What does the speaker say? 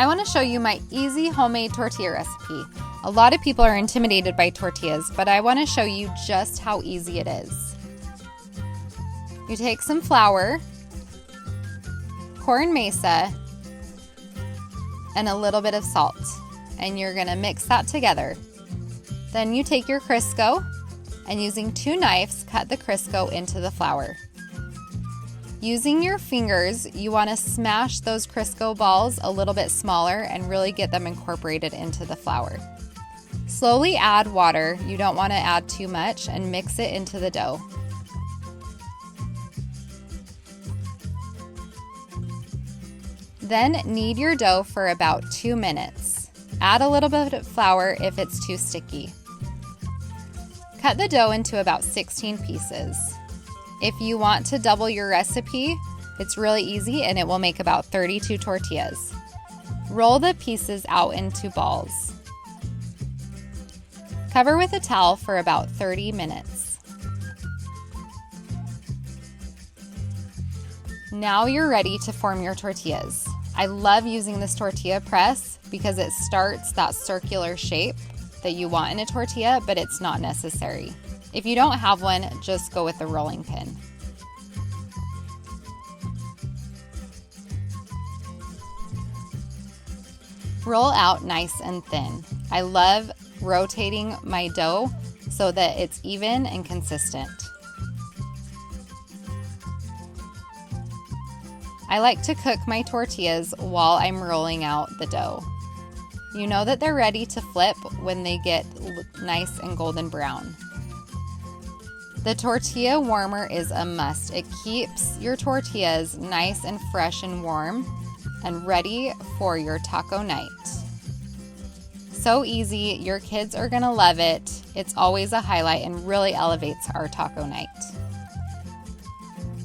I want to show you my easy homemade tortilla recipe. A lot of people are intimidated by tortillas, but I want to show you just how easy it is. You take some flour, corn mesa, and a little bit of salt, and you're going to mix that together. Then you take your CRISCO, and using 2 knives, cut the CRISCO into the flour. Using your fingers, you want to smash those CRISCO balls a little bit smaller and really get them incorporated into the flour. Slowly add water, you don't want to add too much, and mix it into the dough. Then knead your dough for about 2 minutes. Add a little bit of flour if it's too sticky. Cut the dough into about 16 pieces. If you want to double your recipe, it's really easy and it will make about 32 tortillas. Roll the pieces out into balls. Cover with a towel for about 30 minutes. Now you're ready to form your tortillas. I love using this tortilla press because it starts that circular shape that you want in a tortilla, but it's not necessary. If you don't have one, just go with the rolling pin. Roll out nice and thin. I love rotating my dough so that it's even and consistent. I like to cook my tortillas while I'm rolling out the dough. You know that they're ready to flip when they get nice and golden brown. The tortilla warmer is a must. It keeps your tortillas nice and fresh and warm and ready for your taco night. So easy, your kids are gonna love it. It's always a highlight and really elevates our taco night.